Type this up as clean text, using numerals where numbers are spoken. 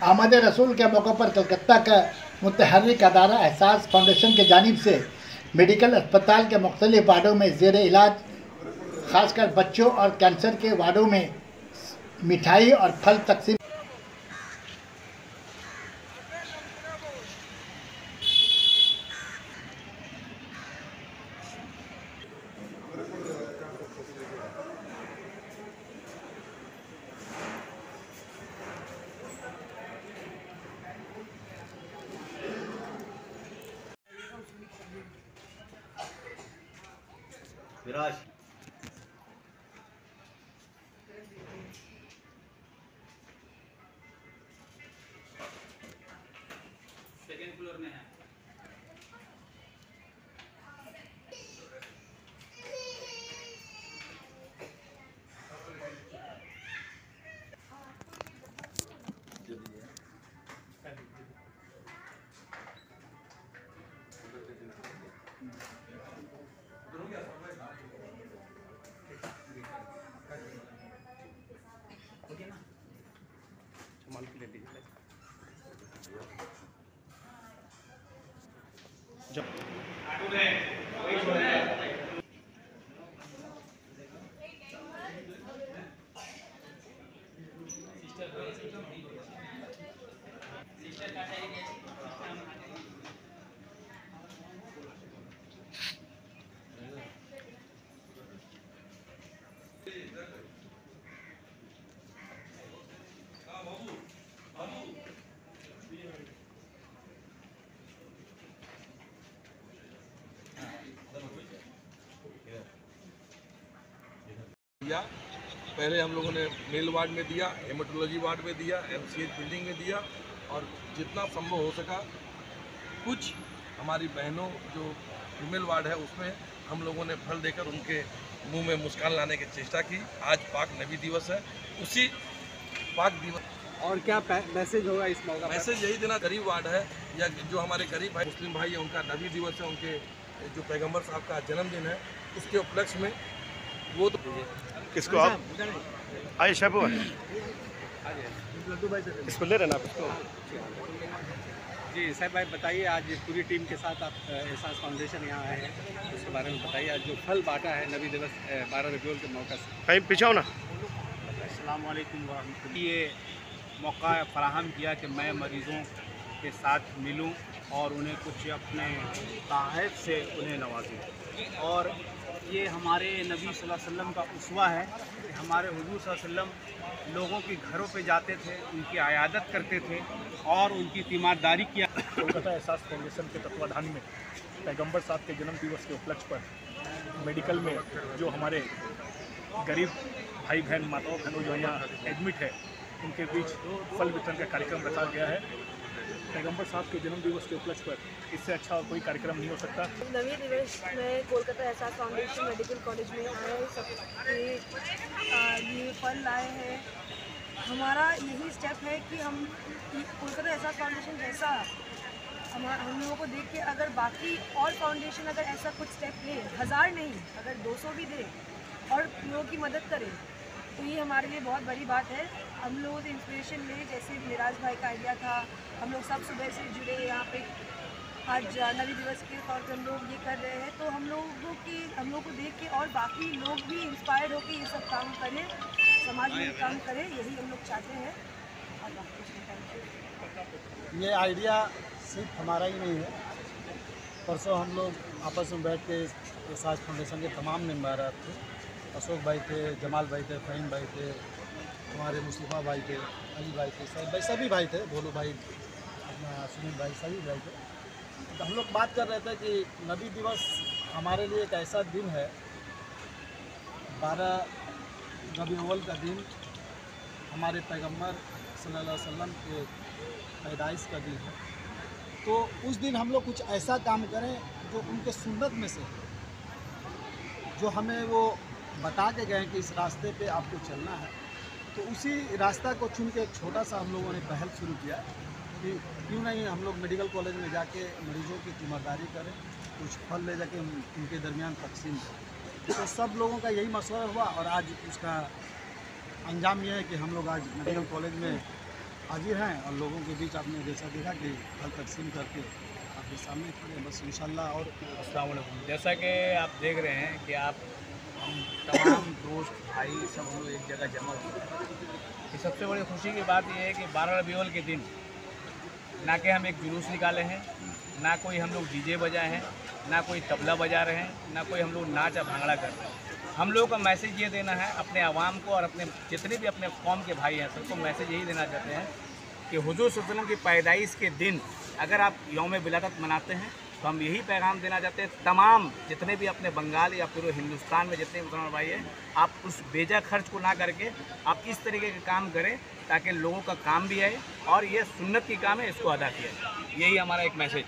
आमद रसूल के मौके पर कलकत्ता का मुतहर्रिक अदारा एहसास फाउंडेशन की जानिब से मेडिकल अस्पताल के मुख्तलिफ वार्डों में ज़ेर इलाज खासकर बच्चों और कैंसर के वार्डों में मिठाई और फल तकसीम। विराज सेकेंड फ्लोर में है। दिया। पहले हम लोगों ने मेल वार्ड में दिया, हेमेटोलॉजी वार्ड में दिया, एमसीएच बिल्डिंग में दिया और जितना संभव हो सका कुछ हमारी बहनों जो फीमेल वार्ड है उसमें हम लोगों ने फल देकर उनके मुंह में मुस्कान लाने की चेष्टा की। आज पाक नबी दिवस है, उसी पाक दिवस और क्या मैसेज होगा इस मौका? मैसेज यही देना, गरीब वार्ड है या जो हमारे गरीब भाई मुस्लिम भाई है उनका नबी दिवस है, उनके जो पैगम्बर साहब का जन्मदिन है, उसके उपलक्ष्य में वो तो किसको आप आइए शबू इसको ले रहे ना आप इसको। जी साहब भाई बताइए, आज पूरी टीम के साथ आप एहसास फाउंडेशन यहाँ आए हैं, उसके बारे में बताइए। आज जो फल बांटा है नबी दिवस 12 रबीउल के मौका से। कहीं पीछे हो ना। अस्सलाम वालेकुम वरहमतुल्लाह। ये मौका फराहम किया कि मैं मरीज़ों के साथ मिलूं और उन्हें कुछ अपने ताहफ़ से उन्हें नवाजूं। और ये हमारे नबी सल्लल्लाहु अलैहि वसल्लम का उसवा है कि हमारे हुजूर सल्लल्लाहु अलैहि वसल्लम लोगों के घरों पे जाते थे, उनकी आयादत करते थे और उनकी तीमारदारी किया। कोलकाता एहसास फाउंडेशन के तत्वाधान में पैगंबर साहब के जन्म दिवस के उपलक्ष्य पर मेडिकल में जो हमारे गरीब भाई बहन माताओं बहनों जो यहाँ एडमिट है उनके बीच फल वितरण का कार्यक्रम रखा गया है। पैगंबर साहब के जन्म दिवस के उपलक्ष्य पर इससे अच्छा और कोई कार्यक्रम नहीं हो सकता। नबी दिवस में कोलकाता एहसास फाउंडेशन मेडिकल कॉलेज में आए सबके ये फल लाए हैं। हमारा यही स्टेप है कि हम कोलकाता एहसास फाउंडेशन जैसा हम लोगों को देख के अगर बाकी और फाउंडेशन अगर ऐसा कुछ स्टेप ले, 1000 नहीं अगर 200 भी दे और लोगों की मदद करे तो ये हमारे लिए बहुत बड़ी बात है। हम लोगों से इंस्पिरेशन ले, जैसे मिराज भाई का आइडिया था, हम लोग सब सुबह से जुड़े यहाँ पे आज नबी दिवस के तौर पर हम लोग ये कर रहे हैं, तो हम लोगों को देख के और बाकी लोग भी इंस्पायर्ड होकर ये सब काम करें, समाज में काम करें, यही हम लोग चाहते हैं। ये आइडिया सिर्फ हमारा ही नहीं है। परसों हम लोग आपस में बैठ के एहसास फाउंडेशन के तमाम मेम्बर थे, अशोक भाई थे, जमाल भाई थे, फ़हीम भाई थे, हमारे मुस्तफ़ा भाई थे, अली भाई थे, सभी भाई थे, भोलू भाई, अपना सुनील भाई, सभी भाई थे। तो हम लोग बात कर रहे थे कि नबी दिवस हमारे लिए एक ऐसा दिन है, 12 रबीउल अव्वल का दिन हमारे पैगम्बर सल्लल्लाहु अलैहि वसल्लम के पैदाइश का दिन है। तो उस दिन हम लोग कुछ ऐसा काम करें जो उनके सुन्नत में से, जो हमें वो बता के गए कि इस रास्ते पे आपको चलना है, तो उसी रास्ता को चुन के एक छोटा सा हम लोगों ने पहल शुरू किया कि क्यों नहीं हम लोग मेडिकल कॉलेज में जाके मरीज़ों की तीमारदारी करें, कुछ फल ले जाके उनके दरमियान तकसीम करें। तो सब लोगों का यही मशवरा हुआ और आज उसका अंजाम यह है कि हम लोग आज मेडिकल कॉलेज में हाजिर हैं और लोगों के बीच आपने जैसा देखा कि फल तकसीम करके आपके सामने खड़े, बस इंशाल्लाह। और अस्सलाम वालेकुम। जैसा कि आप देख रहे हैं कि हम तमाम दोस्त भाई सब हम लोग एक जगह जमा हुए हैं। कि सबसे बड़ी खुशी की बात यह है कि 12 रबी अव्वल के दिन ना कि हम एक जुलूस निकाले हैं, ना कोई हम लोग डीजे बजाए हैं, ना कोई तबला बजा रहे हैं, ना कोई हम लोग नाच या भांगड़ा कर रहे हैं। हम लोगों का मैसेज ये देना है अपने आवाम को और अपने जितने भी अपने कौम के भाई हैं सबको मैसेज यही देना चाहते हैं कि हुजूर सल्लल्लाहु अलैहि वसल्लम की पैदाइश के दिन अगर आप यौम विलादत मनाते हैं तो हम यही पैगाम देना चाहते हैं तमाम जितने भी अपने बंगाल या फिर हिंदुस्तान में जितने मुसलमान भाई हैं, आप उस बेजा खर्च को ना करके आप इस तरीके के काम करें ताकि लोगों का काम भी आए और ये सुन्नत की काम है, इसको अदा किया जाए। यही हमारा एक मैसेज।